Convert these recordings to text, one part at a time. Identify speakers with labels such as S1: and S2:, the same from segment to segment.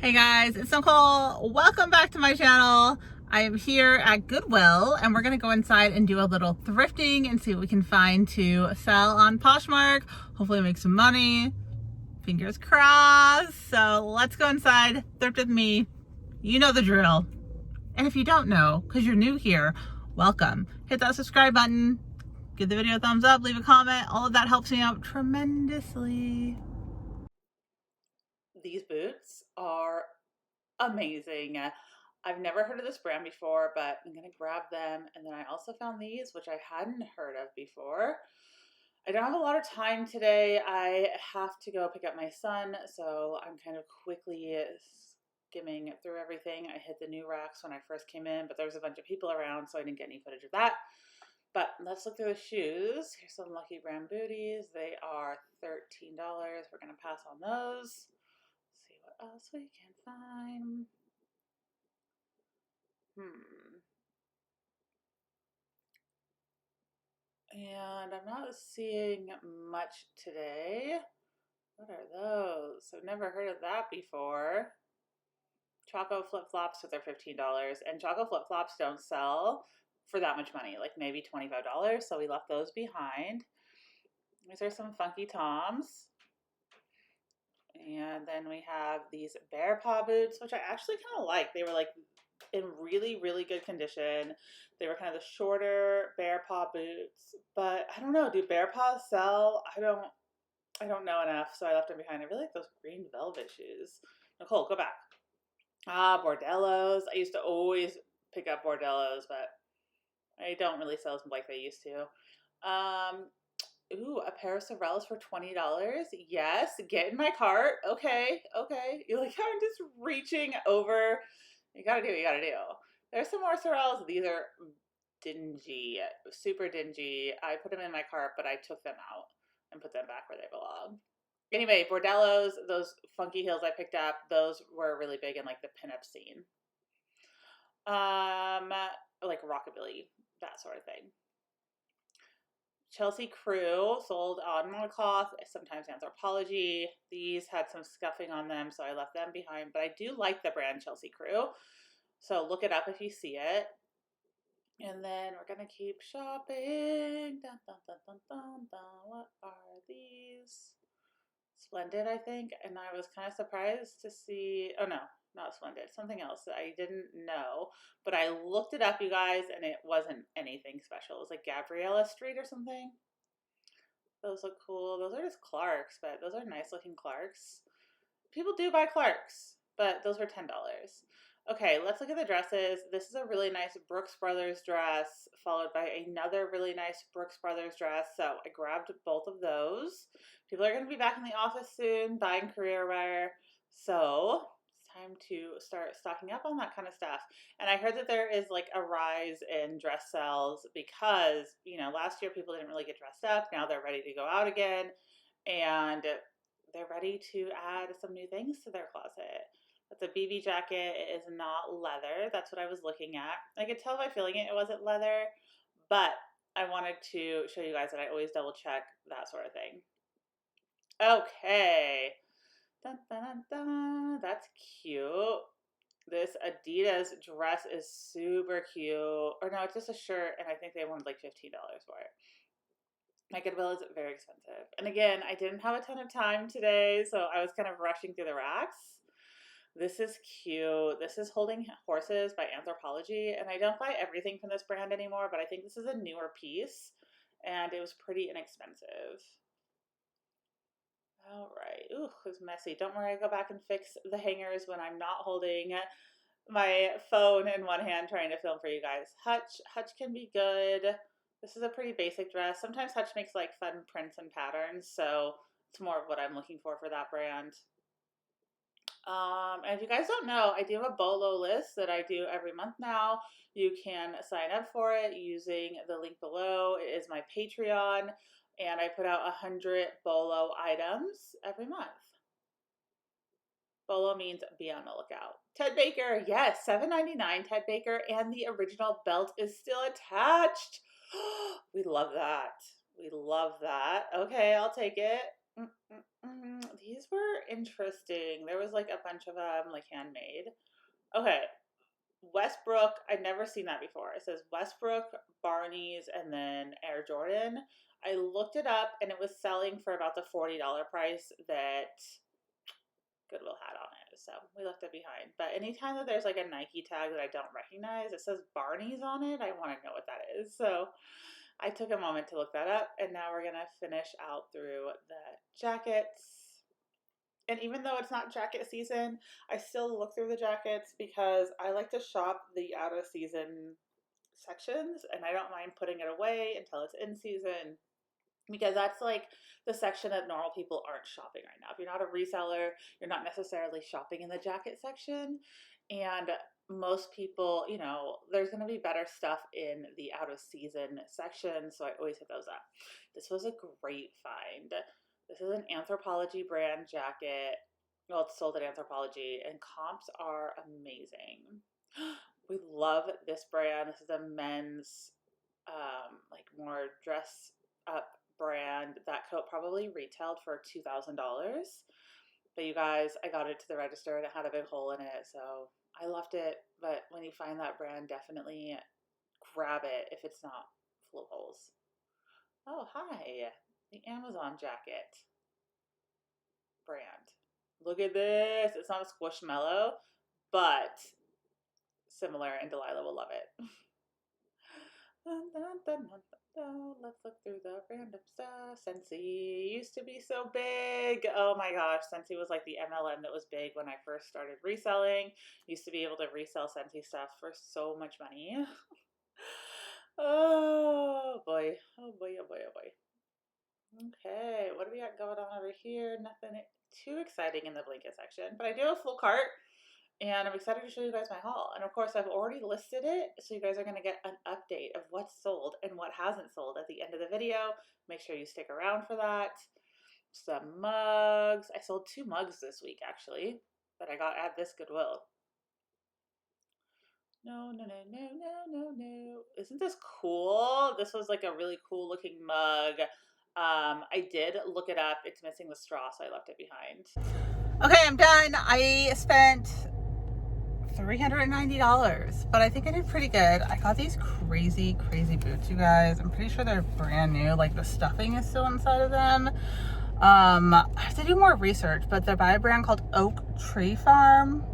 S1: Hey guys, it's Nicole. Welcome back to my channel. I am here at Goodwill and we're gonna go inside and do a little thrifting and see what we can find to sell on Poshmark. Hopefully make some money. Fingers crossed. So let's go inside, thrift with me. You know the drill. And if you don't know, because you're new here, welcome. Hit that subscribe button, give the video a thumbs up, leave a comment. All of that helps me out tremendously. These boots are amazing. I've never heard of this brand before, but I'm gonna grab them. And then I also found these, which I hadn't heard of before. I don't have a lot of time today. I have to go pick up my son, so I'm kind of quickly skimming through everything. I hit the new racks when I first came in, but there was a bunch of people around, so I didn't get any footage of that. But let's look through the shoes. Here's some Lucky Brand booties. They are $13. We're gonna pass on those. See what else we can find. And I'm not seeing much today. What are those? I've never heard of that before. Choco flip-flops, but they're $15. And Choco flip-flops don't sell for that much money, like maybe $25. So we left those behind. These are some funky Toms. And then we have these bear paw boots, which I actually kind of like. They were like in really, really good condition. They were kind of the shorter bear paw boots, but I don't know. Do bear paws sell? I don't know enough, so I left them behind. I really like those green velvet shoes. Nicole, go back. Bordellos. I used to always pick up Bordellos, but I don't really sell them like they used to. Ooh, a pair of Sorels for $20. Yes, get in my cart. Okay. You're like, I'm just reaching over. You gotta do what you gotta do. There's some more Sorels. These are dingy, super dingy. I put them in my cart, but I took them out and put them back where they belong. Anyway, Bordellos, those funky heels I picked up, those were really big in like the pinup scene. Like rockabilly, that sort of thing. Chelsea Crew sold on monocloth, sometimes Anthropology. These had some scuffing on them, so I left them behind. But I do like the brand Chelsea Crew, so look it up if you see it. And then we're gonna keep shopping. Dun, dun, dun, dun, dun, dun. What are these? Splendid, I think. And I was kind of surprised to see, oh no, not Splendid, something else that I didn't know. But I looked it up, you guys, and it wasn't anything special. It was like Gabriella Street or something. Those look cool. Those are just Clarks, but those are nice looking Clarks. People do buy Clarks, but those were $10. Okay, let's look at the dresses. This is a really nice Brooks Brothers dress, followed by another really nice Brooks Brothers dress. So I grabbed both of those. People are going to be back in the office soon, buying career wear. So it's time to start stocking up on that kind of stuff. And I heard that there is like a rise in dress sales because, you know, last year people didn't really get dressed up. Now they're ready to go out again. And they're ready to add some new things to their closet. It's a BB jacket. It is not leather. That's what I was looking at. I could tell by feeling it, it wasn't leather, but I wanted to show you guys that I always double check that sort of thing. Okay. Dun, dun, dun, dun. That's cute. This Adidas dress is super cute. Or no, it's just a shirt, and I think they wanted like $15 for it. My Goodwill is very expensive. And again, I didn't have a ton of time today, so I was kind of rushing through the racks. This is cute. This is Holding Horses by Anthropology, and I don't buy everything from this brand anymore, but I think this is a newer piece, and it was pretty inexpensive. All right. Ooh, it was messy. Don't worry, I go back and fix the hangers when I'm not holding my phone in one hand trying to film for you guys. Hutch can be good. This is a pretty basic dress. Sometimes Hutch makes like fun prints and patterns, so it's more of what I'm looking for that brand. And if you guys don't know, I do have a BOLO list that I do every month now. You can sign up for it using the link below. It is my Patreon, and I put out 100 BOLO items every month. BOLO means be on the lookout. Ted Baker, yes, $7.99 Ted Baker, and the original belt is still attached. We love that. We love that. Okay, I'll take it. these were interesting. There was like a bunch of them, like handmade. Okay, Westbrook. I'd never seen that before. It says Westbrook, Barney's, and then Air Jordan. I looked it up and it was selling for about the $40 price that Goodwill had on it. So we left it behind. But anytime that there's like a Nike tag that I don't recognize, it says Barney's on it, I want to know what that is. So I took a moment to look that up, and now we're going to finish out through the jackets. And even though it's not jacket season, I still look through the jackets because I like to shop the out of season sections, and I don't mind putting it away until it's in season, because that's like the section that normal people aren't shopping right now. If you're not a reseller, you're not necessarily shopping in the jacket section. And most people, you know, there's going to be better stuff in the out of season section. So I always hit those up. This was a great find. This is an Anthropology brand jacket. Well, it's sold at Anthropology, and comps are amazing. We love this brand. This is a men's, like more dress up brand. That coat probably retailed for $2,000. But you guys, I got it to the register and it had a big hole in it, so I left it. But when you find that brand, definitely grab it if it's not full of holes. Oh, hi. The Amazon jacket brand. Look at this. It's not a squishmallow, but similar, and Delilah will love it. Dun, dun, dun, dun, dun. Let's look through the random stuff. Scentsy used to be so big. Oh my gosh, Scentsy was like the MLM that was big when I first started reselling. Used to be able to resell Scentsy stuff for so much money. Oh boy, oh boy, oh boy, oh boy. Okay, what do we got going on over here? Nothing too exciting in the blanket section, but I do have a full cart. And I'm excited to show you guys my haul. And of course, I've already listed it, so you guys are going to get an update of what's sold and what hasn't sold at the end of the video. Make sure you stick around for that. Some mugs. I sold 2 mugs this week, actually, that I got at this Goodwill. No, no, no, no, no, no, no. Isn't this cool? This was like a really cool looking mug. I did look it up. It's missing the straw, so I left it behind. Okay, I'm done. I spent $390, but I think I did pretty good. I got these crazy boots, you guys. I'm pretty sure they're brand new. Like the stuffing is still inside of them. I have to do more research, but they're by a brand called Oak Tree Farm.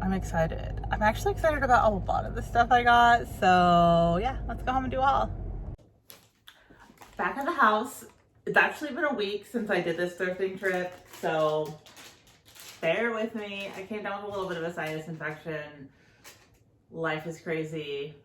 S1: I'm excited. I'm actually excited about a lot of the stuff I got. So yeah, let's go home and do a haul. Back at the house. It's actually been a week since I did this thrifting trip, so bear with me. I came down with a little bit of a sinus infection. Life is crazy.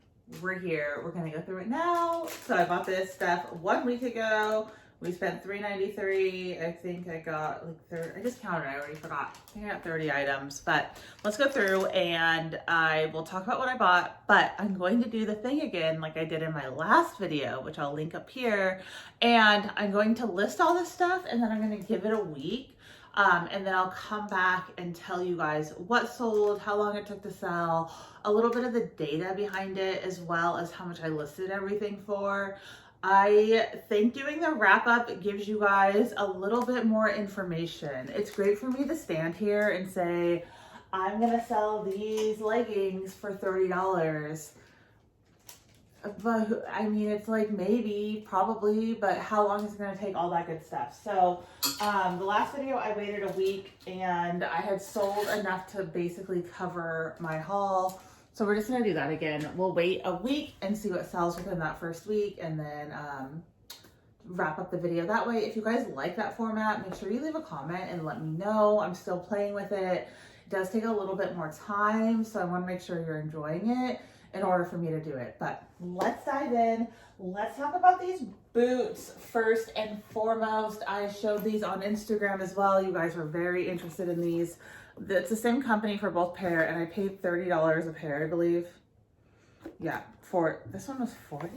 S1: We're here. We're gonna go through it now. So I bought this stuff 1 week ago. We spent $393. I think I got like 30. I just counted. I already forgot. I think I got 30 items. But let's go through and I will talk about what I bought. But I'm going to do the thing again like I did in my last video, which I'll link up here. And I'm going to list all this stuff and then I'm going to give it a week. And then I'll come back and tell you guys what sold, how long it took to sell, a little bit of the data behind it, as well as how much I listed everything for. I think doing the wrap up gives you guys a little bit more information. It's great for me to stand here and say, I'm gonna sell these leggings for $30. But I mean, it's like maybe, probably, but how long is it gonna take, all that good stuff. So the last video I waited a week and I had sold enough to basically cover my haul. So we're just gonna do that again. We'll wait a week and see what sells within that first week and then wrap up the video that way. If you guys like that format, make sure you leave a comment and let me know. I'm still playing with it. It does take a little bit more time, so I wanna make sure you're enjoying it in order for me to do it. But let's dive in. Let's talk about these boots first and foremost. I showed these on Instagram as well. You guys were very interested in these. It's the same company for both pair, and I paid $30 a pair, I believe. Yeah, for this one was 40.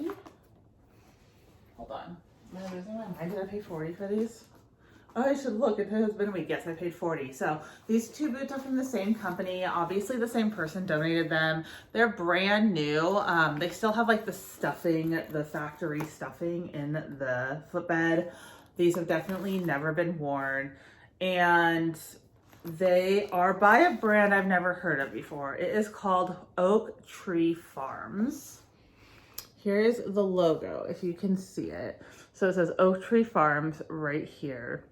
S1: Hold on, am I losing my mind? Did I pay 40 for these? Oh, I should look. It has been a week. Yes, I paid 40. So these 2 boots are from the same company. Obviously, the same person donated them. They're brand new. They still have like the stuffing, the factory stuffing in the footbed. These have definitely never been worn, and they are by a brand I've never heard of before. It is called Oak Tree Farms. Here's the logo, if you can see it. So it says Oak Tree Farms right here.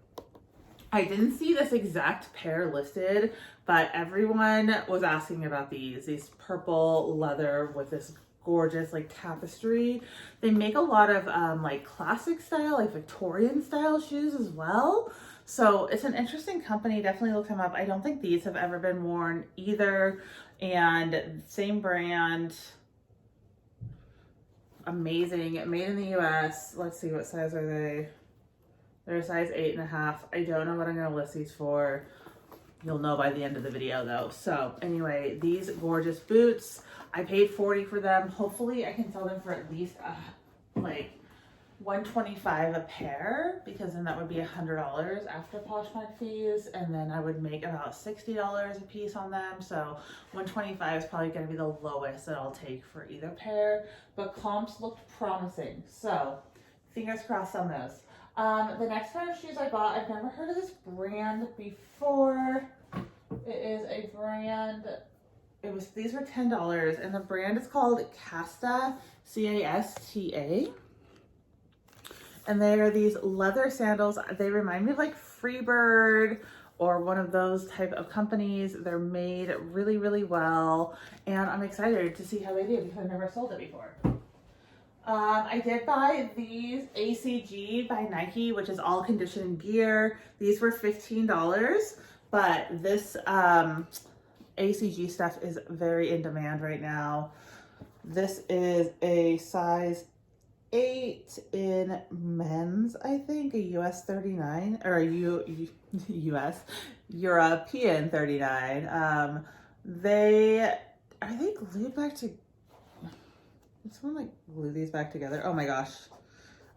S1: I didn't see this exact pair listed, but everyone was asking about these purple leather with this gorgeous like tapestry. They make a lot of like classic style, like Victorian style shoes as well. So it's an interesting company. Definitely look them up. I don't think these have ever been worn either. And same brand. Amazing. Made in the US. Let's see, what size are they? They're a size 8.5. I don't know what I'm going to list these for. You'll know by the end of the video though. So anyway, these gorgeous boots, I paid $40 for them. Hopefully I can sell them for at least like $125 a pair, because then that would be $100 after Poshmark fees, and then I would make about $60 a piece on them. So $125 is probably going to be the lowest that I'll take for either pair, but comps looked promising, so fingers crossed on those. The next pair of shoes I bought, I've never heard of this brand before. It is a brand, these were $10, and the brand is called Casta, C-A-S-T-A. And they are these leather sandals. They remind me of like Freebird or one of those type of companies. They're made really, really well. And I'm excited to see how they do because I've never sold it before. I did buy these ACG by Nike, which is all conditioning gear. These were $15, but this ACG stuff is very in demand right now. This is a size 8 in men's, I think, a US 39 or a US European 39. Are they glued back to? Did someone like glue these back together? Oh my gosh,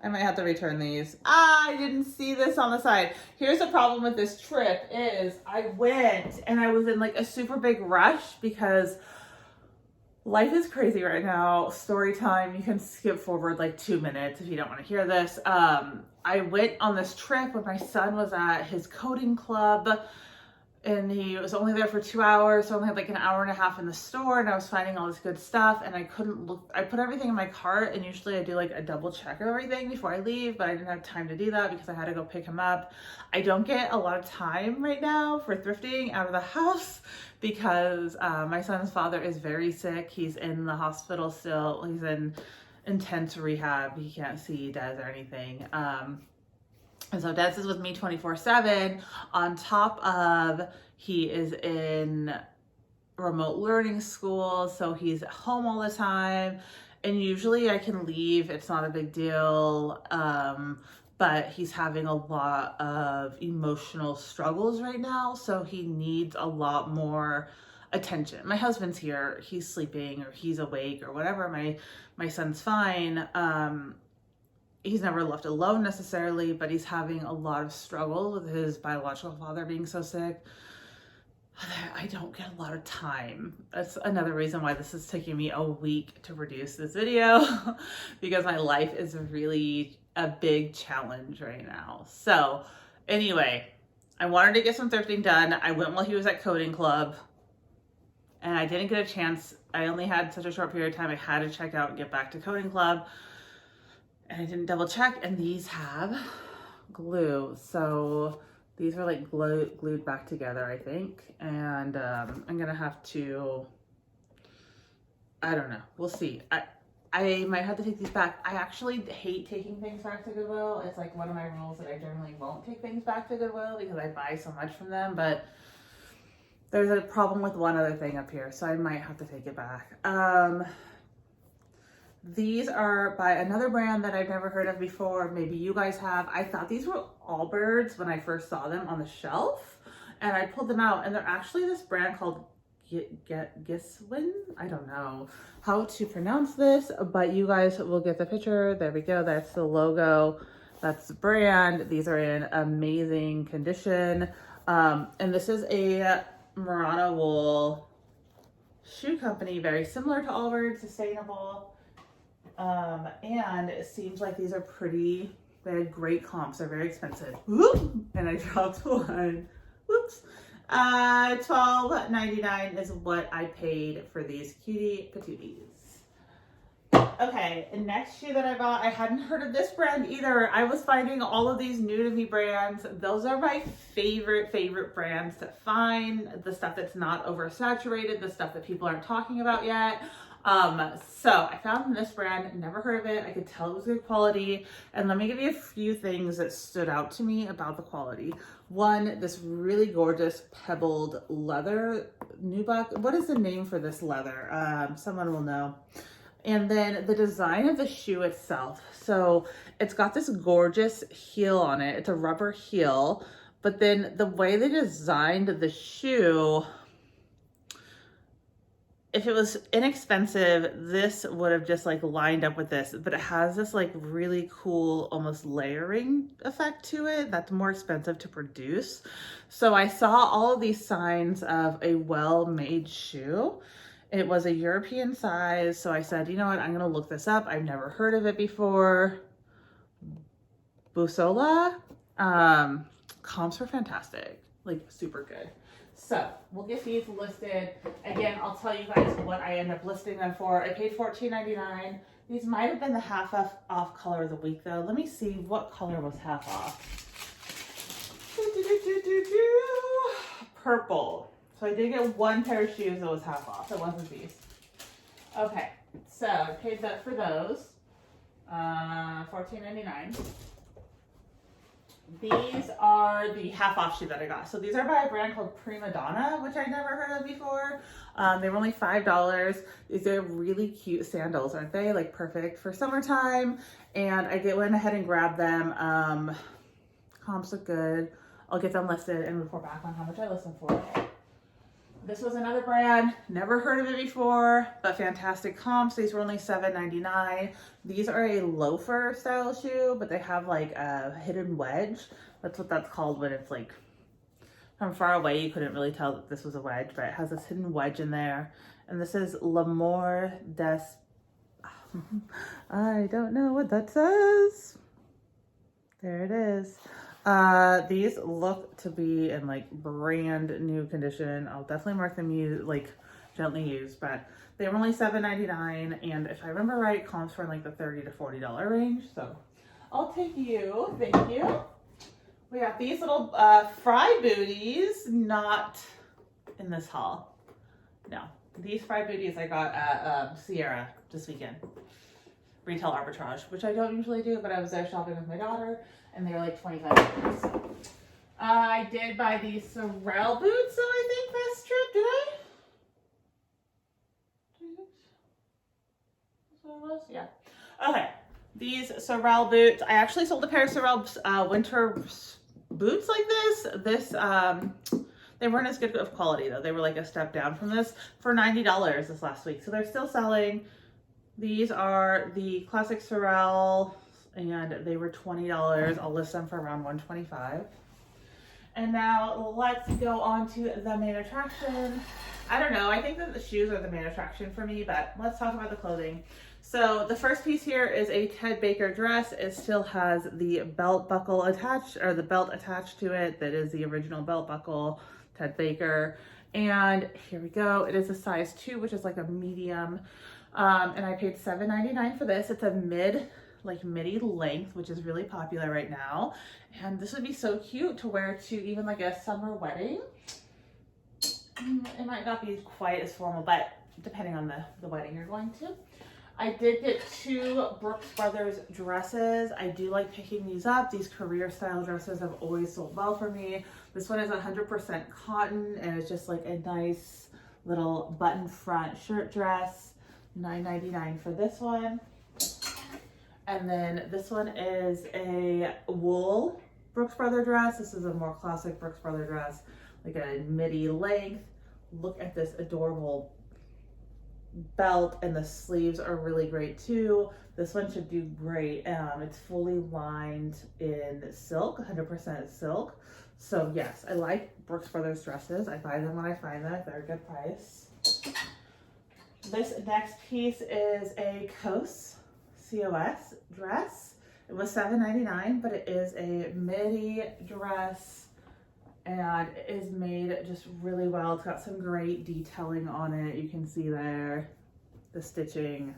S1: I might have to return these. I didn't see this on the side. Here's the problem with this trip is I went and I was in like a super big rush because life is crazy right now. Story time. You can skip forward like 2 minutes if you don't want to hear this. I went on this trip when my son was at his coding club, and he was only there for 2 hours. So I only had like an hour and a half in the store, and I was finding all this good stuff, and I couldn't look. I put everything in my cart, and usually I do like a double check of everything before I leave, but I didn't have time to do that because I had to go pick him up. I don't get a lot of time right now for thrifting out of the house because my son's father is very sick. He's in the hospital still. He's in intense rehab. He can't see Des or anything. And so Des is with me 24/7 on top of he is in remote learning school. So he's at home all the time, and usually I can leave. It's not a big deal. But he's having a lot of emotional struggles right now. So he needs a lot more attention. My husband's here, he's sleeping or he's awake or whatever. My son's fine. He's never left alone necessarily, but he's having a lot of struggle with his biological father being so sick. I don't get a lot of time. That's another reason why this is taking me a week to produce this video because my life is really a big challenge right now. So anyway, I wanted to get some thrifting done. I went while he was at coding club and I didn't get a chance. I only had such a short period of time. I had to check out and get back to coding club. And I didn't double check, and these have glue. So these are like glued back together, I think. And I'm gonna have to, I don't know, we'll see. I might have to take these back. I actually hate taking things back to Goodwill. It's like one of my rules that I generally won't take things back to Goodwill because I buy so much from them, but there's a problem with one other thing up here, so I might have to take it back. These are by another brand that I've never heard of before. Maybe you guys have. I thought these were Allbirds when I first saw them on the shelf, and I pulled them out, and they're actually this brand called Giswin. I don't know how to pronounce this, but you guys will get the picture. There we go. That's the logo. That's the brand. These are in amazing condition. And this is a Merino wool shoe company, very similar to Allbirds, sustainable. And it seems like these are pretty They had great comps. They're very expensive. Whoop! And I dropped one. Whoops. $12.99 is what I paid for these cutie patooties. Okay, the next shoe that I bought, I hadn't heard of this brand either. I was finding all of these new to me brands. Those are my favorite brands to find. The stuff that's not oversaturated, the stuff that people aren't talking about yet. So I found this brand, never heard of it. I could tell it was good quality. And let me give you a few things that stood out to me about the quality. One, this really gorgeous pebbled leather nubuck. What is the name for this leather? Someone will know. And then the design of the shoe itself. So it's got this gorgeous heel on it. It's a rubber heel, but then the way they designed the shoe, if it was inexpensive, this would have just like lined up with this, but it has this like really cool, almost layering effect to it that's more expensive to produce. So I saw all of these signs of a well-made shoe. It was a European size, so I said, you know what, I'm gonna look this up. I've never heard of it before. Busola. Comps were fantastic, like super good. So we'll get these listed. Again, I'll tell you guys what I end up listing them for. I paid $14.99. These might have been the half off color of the week though. Let me see what color was half off. Purple. So I did get one pair of shoes that was half off. It wasn't these. Okay, so I paid that for those. $14.99. These are the half off shoe that I got. So these are by a brand called Prima Donna, which I never heard of before. They were only $5. These are really cute sandals, aren't they? Like perfect for summertime. And I went ahead and grabbed them. Comps look good. I'll get them listed and report back on how much I list them for. This was another brand, never heard of it before, but fantastic comps. These were only $7.99. These are a loafer style shoe, but they have like a hidden wedge. That's what that's called when it's like from far away. You couldn't really tell that this was a wedge, but it has this hidden wedge in there. And this is L'Amour des... I don't know what that says. There it is. These look to be in like brand new condition. I'll definitely mark them like gently used, but they were only $7.99, and if I remember right, comps were in like the $30 to $40 range. So I'll take you. Thank you. We got these little fry booties, not in this haul. No, these fry booties I got at Sierra this weekend. Retail arbitrage, which I don't usually do, but I was there shopping with my daughter, and they were like $25. I did buy these Sorel boots, so I think this trip, did I? Yeah. Okay. These Sorel boots. I actually sold a pair of Sorel winter boots like this. They weren't as good of quality though. They were like a step down from this for $90 this last week. So they're still selling. These are the classic Sorel, and they were $20. I'll list them for around $125. And now let's go on to the main attraction. I don't know, I think that the shoes are the main attraction for me, but let's talk about the clothing. So the first piece here is a Ted Baker dress. It still has the belt buckle attached, or the belt attached to it. That is the original belt buckle, Ted Baker. And here we go. It is a size 2, which is like a medium. And I paid $7.99 for this. It's a midi length, which is really popular right now. And this would be so cute to wear to even like a summer wedding. It might not be quite as formal, but depending on the wedding you're going to. I did get 2 Brooks Brothers dresses. I do like picking these up. These career style dresses have always sold well for me. This one is 100% cotton, and it's just like a nice little button front shirt dress. $9.99 for this one. And then this one is a wool Brooks Brothers dress. This is a more classic Brooks Brothers dress, like a midi length. Look at this adorable belt, and the sleeves are really great too. This one should do great. It's fully lined in silk, 100% silk. So yes, I like Brooks Brothers dresses. I buy them when I find them. They're a good price. This next piece is a COS dress. It was $7.99, but it is a midi dress and it is made just really well. It's got some great detailing on it. You can see there the stitching.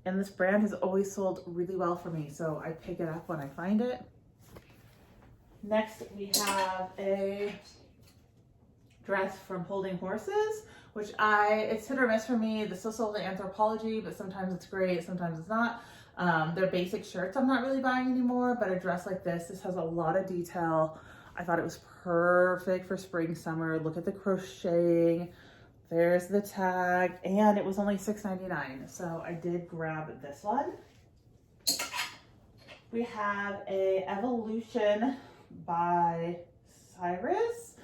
S1: And this brand has always sold really well for me, so I pick it up when I find it. Next, we have a dress from Holding Horses, which it's hit or miss for me. This is sold at Anthropology, but sometimes it's great, sometimes it's not. Their basic shirts I'm not really buying anymore, but a dress like this has a lot of detail. I thought it was perfect for spring, summer. Look at the crocheting. There's the tag, and it was only $6.99, so I did grab this one. We have a Evolution by Cyrus.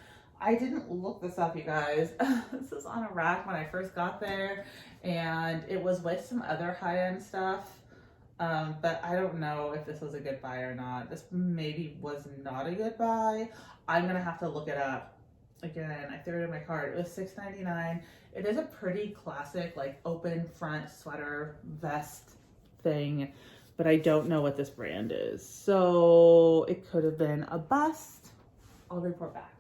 S1: I didn't look this up, you guys. This is on a rack when I first got there, and it was with some other high-end stuff, but I don't know if this was a good buy or not. This maybe was not a good buy. I'm gonna have to look it up. Again, I threw it in my cart. It was $6.99. It is a pretty classic, like open front sweater vest thing, but I don't know what this brand is. So it could have been a bust. I'll report back.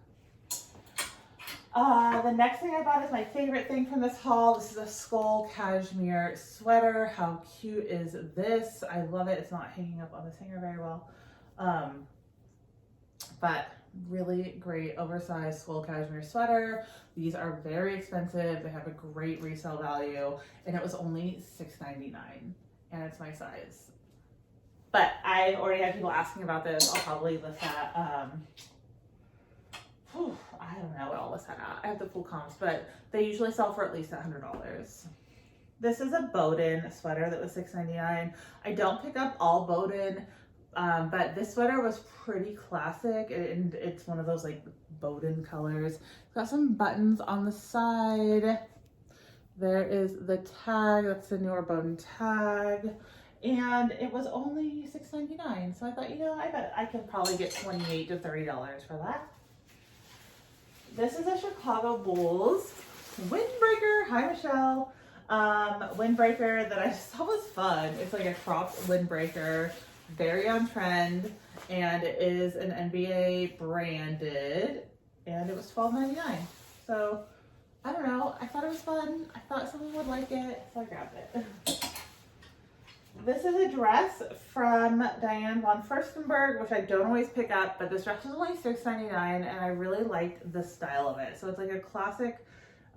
S1: The next thing I bought is my favorite thing from this haul. This is a skull cashmere sweater. How cute is this? I love it. It's not hanging up on this hanger very well. But really great oversized skull cashmere sweater. These are very expensive. They have a great resale value, and it was only $6.99, and it's my size. But I already had people asking about this. I'll probably list that. I don't know what I'll list that at. I have the full comps, but they usually sell for at least $100. This is a Bowden sweater that was $6.99. I don't pick up all Bowden, but this sweater was pretty classic, and it's one of those like Bowden colors. It's got some buttons on the side. There is the tag. That's the newer Bowden tag. And it was only $6.99. So I thought, I bet I could probably get $28 to $30 for that. This is a Chicago Bulls Windbreaker. Hi, Michelle. Windbreaker that I just thought was fun. It's like a cropped windbreaker, very on trend, and it is an NBA branded, and it was $12.99. So I don't know. I thought it was fun. I thought someone would like it, so I grabbed it. This is a dress from Diane Von Furstenberg, which I don't always pick up, but this dress was only $6.99, and I really liked the style of it. So it's like a classic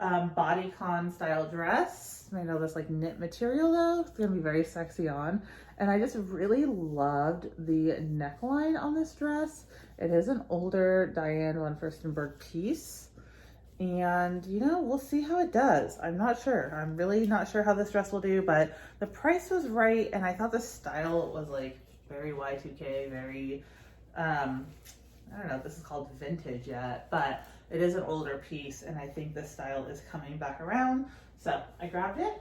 S1: bodycon style dress. I know this like knit material though. It's gonna be very sexy on. And I just really loved the neckline on this dress. It is an older Diane Von Furstenberg piece. And we'll see how it does. I'm not sure. I'm really not sure how this dress will do, but the price was right, and I thought the style was like very Y2K, very, I don't know if this is called vintage yet, but it is an older piece, and I think the style is coming back around. So I grabbed it.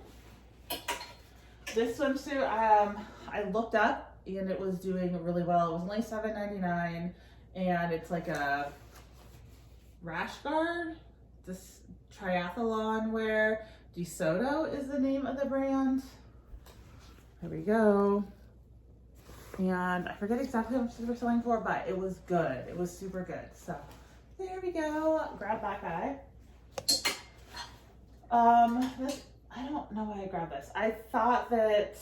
S1: This swimsuit, I looked up, and it was doing really well. It was only $7.99, and it's like a rash guard. This triathlon wear. DeSoto is the name of the brand. There we go. And I forget exactly how much they were selling for, but it was good. It was super good. So there we go. Grab that guy. I don't know why I grabbed this. I thought that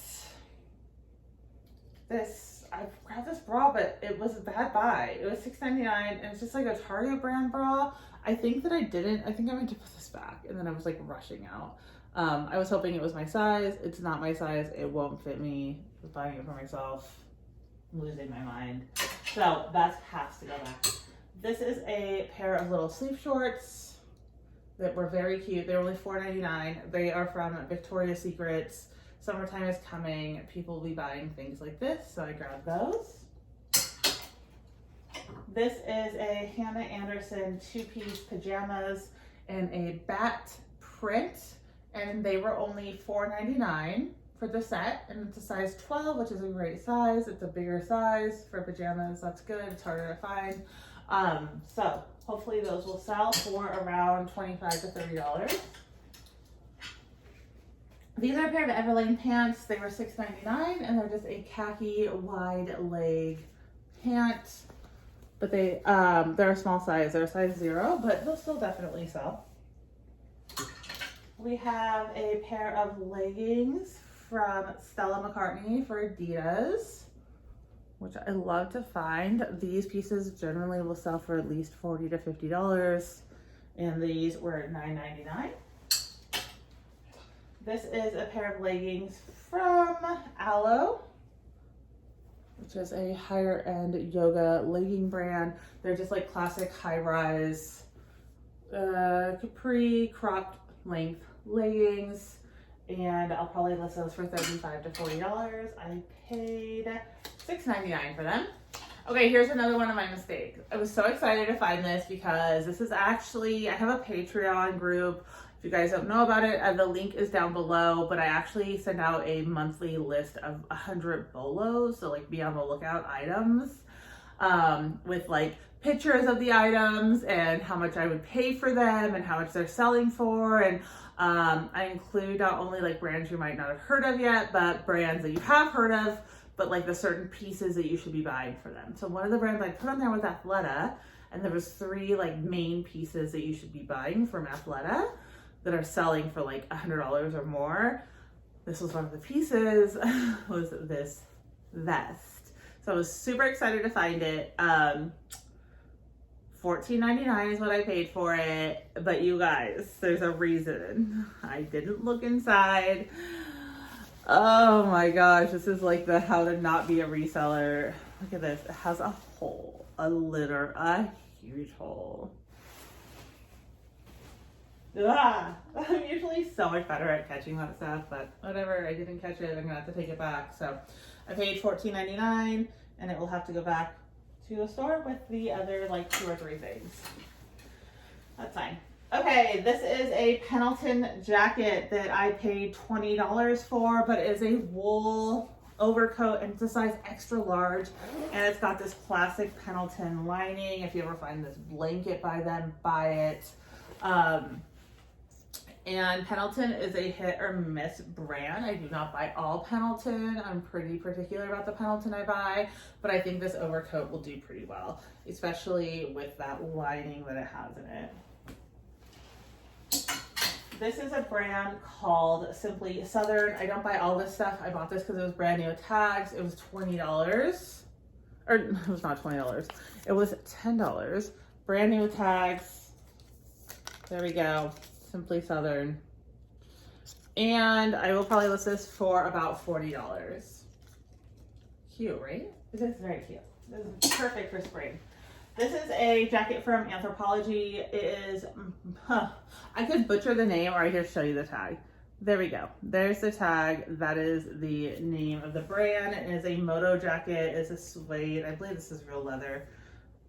S1: I grabbed this bra, but it was a bad buy. It was $6.99, and it's just like a Target brand bra. I think I meant to put this back, and then I was like rushing out. I was hoping it was my size. It's not my size. It won't fit me. I was buying it for myself. I'm losing my mind. So that has to go back. This is a pair of little sleeve shorts that were very cute. They were only $4.99. They are from Victoria's Secrets. Summertime is coming. People will be buying things like this, so I grabbed those. This is a Hannah Anderson two-piece pajamas in a bat print, and they were only $4.99 for the set, and it's a size 12, which is a great size. It's a bigger size for pajamas. That's good. It's harder to find. So hopefully those will sell for around $25 to $30. These are a pair of Everlane pants. They were $6.99 and they're just a khaki wide leg pant. But they're a small size. They're a size 0, but they'll still definitely sell. We have a pair of leggings from Stella McCartney for Adidas, which I love to find. These pieces generally will sell for at least $40 to $50, and these were $9.99. This is a pair of leggings from Aloe, which is a higher end yoga legging brand. They're just like classic high rise capri cropped length leggings, and I'll probably list those for $35 to $40. I paid $6.99 for them. Okay, here's another one of my mistakes. I was so excited to find this because this is actually, I have a Patreon group. If you guys don't know about it, the link is down below, but I actually send out a monthly list of 100 bolos, so like be on the lookout items, with like pictures of the items and how much I would pay for them and how much they're selling for. And I include not only like brands you might not have heard of yet, but brands that you have heard of, but like the certain pieces that you should be buying for them. So one of the brands I put on there was Athleta, and there was 3 like main pieces that you should be buying from Athleta that are selling for like $100 or more. This was one of the pieces, was this vest. So I was super excited to find it. $14.99 is what I paid for it, but you guys, there's a reason. I didn't look inside. Oh my gosh, this is like the how to not be a reseller. Look at this, it has a hole, a huge hole. I'm usually so much better at catching that stuff, but whatever, I didn't catch it, I'm gonna have to take it back. So I paid $14.99 and it will have to go back to a store with the other like 2 or 3 things. That's fine. Okay, this is a Pendleton jacket that I paid $20 for, but it is a wool overcoat and it's a size extra large, and it's got this classic Pendleton lining. If you ever find this blanket by them, buy it. And Pendleton is a hit or miss brand. I do not buy all Pendleton. I'm pretty particular about the Pendleton I buy, but I think this overcoat will do pretty well, especially with that lining that it has in it. This is a brand called Simply Southern. I don't buy all this stuff. I bought this because it was brand new with tags. It was $20. Or it was not $20. It was $10. Brand new with tags. There we go. Simply Southern. And I will probably list this for about $40. Cute, right? It is very cute. This is perfect for spring. This is a jacket from Anthropology. It is, I could butcher the name, or I could show you the tag. There we go. There's the tag. That is the name of the brand. It is a Moto Jacket. It's a suede. I believe this is real leather.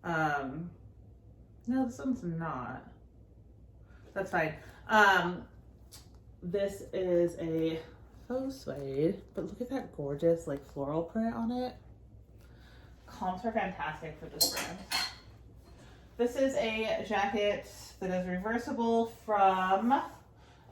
S1: No, this one's not. That's fine. This is a faux suede, but look at that gorgeous like floral print on it. Comps are fantastic for this brand. This is a jacket that is reversible from,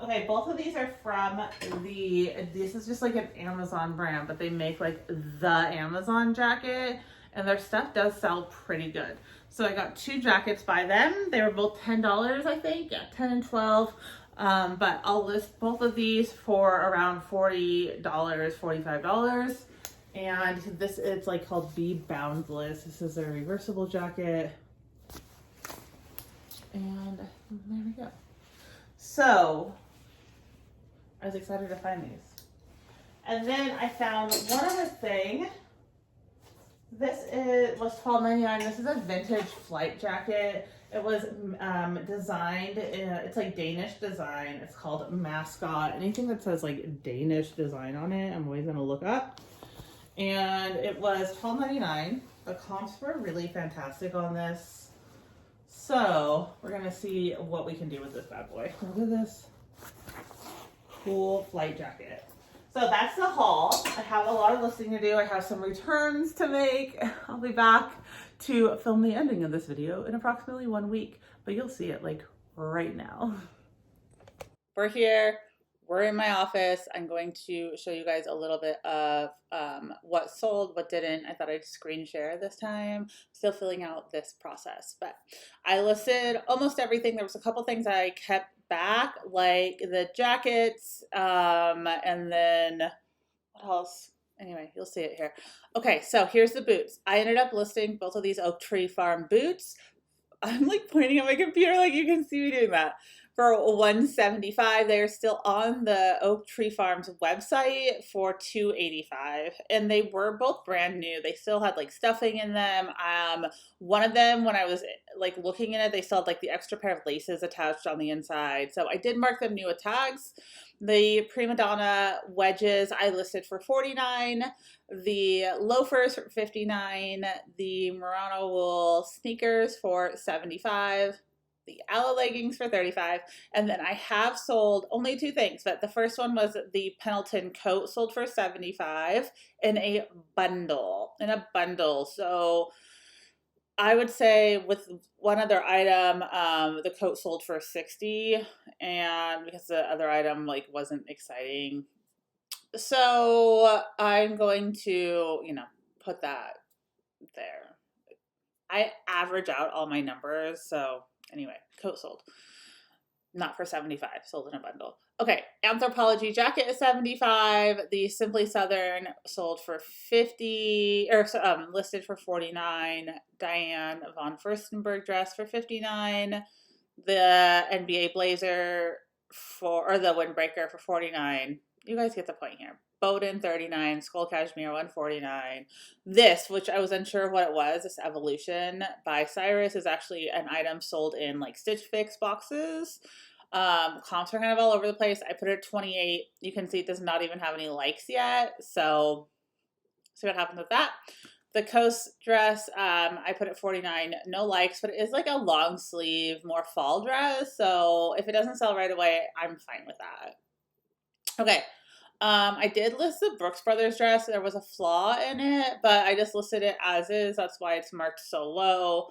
S1: okay, both of these are from this is just like an Amazon brand, but they make like the Amazon jacket, and their stuff does sell pretty good. So I got 2 jackets by them. They were both $10, I think. Yeah, 10 and 12. But I'll list both of these for around $40, $45. And this is like called Be Boundless. This is a reversible jacket. And there we go. So I was excited to find these. And then I found one other thing. This was $12.99. This is a vintage flight jacket. It was designed, it's like Danish design. It's called Mascot. Anything that says like Danish design on it, I'm always gonna look up. And it was $12.99. The comps were really fantastic on this. So we're gonna see what we can do with this bad boy. Look at this cool flight jacket. So that's the haul. I have a lot of listing to do. I have some returns to make. I'll be back to film the ending of this video in approximately 1 week, but you'll see it like right now. We're here we're in my office. I'm going to show you guys a little bit of what sold, what didn't. I thought I'd screen share this time. Still filling out this process, but I listed almost everything. There was a couple things I kept back, like the jackets, and then what else? Anyway, you'll see it here. Okay, so here's the boots. I ended up listing both of these Oak Tree Farm boots. I'm like pointing at my computer like you can see me doing that. For $175, they're still on the Oak Tree Farms website for $285, and they were both brand new. They still had like stuffing in them. One of them, when I was like looking at it, they still had like the extra pair of laces attached on the inside. So I did mark them new with tags. The Prima Donna wedges I listed for $49, the loafers for $59, the Merino wool sneakers for $75, the Aloe leggings for $35, and then I have sold only two things, but the first one was the Pendleton coat sold for $75 in a bundle. So I would say with one other item, the coat sold for $60, and because the other item like wasn't exciting, so I'm going to, put that there. I average out all my numbers, so anyway, coat sold. Not for $75, sold in a bundle. Okay, Anthropology jacket is $75. The Simply Southern sold for $50, or listed for $49. Diane Von Furstenberg dress for $59. The NBA blazer or the Windbreaker for $49. You guys get the point here. Bowden $39, Skull Cashmere $149. This, which I was unsure of what it was, this Evolution by Cyrus, is actually an item sold in like Stitch Fix boxes. Comps are kind of all over the place. I put it at 28. You can see it does not even have any likes yet, so see what happens with that. The Coast dress, I put at 49, no likes, but it is like a long sleeve, more fall dress, so if it doesn't sell right away, I'm fine with that. Okay, I did list the Brooks Brothers dress. There was a flaw in it, but I just listed it as is. That's why it's marked so low.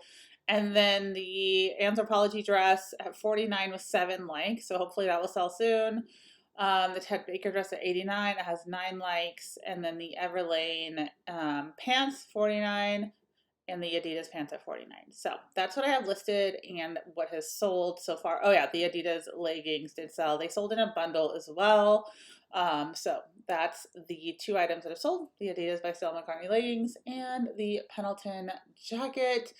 S1: And then the Anthropology dress at 49 with 7 likes, so hopefully that will sell soon. The Ted Baker dress at 89, it has 9 likes. And then the Everlane pants, 49, and the Adidas pants at 49. So that's what I have listed and what has sold so far. Oh yeah, the Adidas leggings did sell. They sold in a bundle as well. So that's the 2 items that have sold: the Adidas by Stella McCartney leggings and the Pendleton jacket.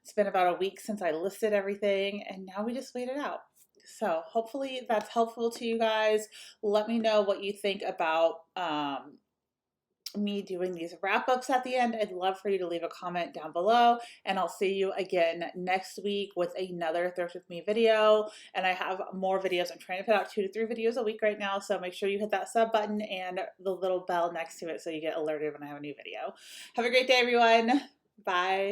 S1: It's been about a week since I listed everything, and now we just wait it out. So hopefully that's helpful to you guys. Let me know what you think about me doing these wrap-ups at the end. I'd love for you to leave a comment down below, and I'll see you again next week with another Thrift With Me video. And I have more videos. I'm trying to put out 2 to 3 videos a week right now, so make sure you hit that sub button and the little bell next to it so you get alerted when I have a new video. Have a great day, everyone. Bye.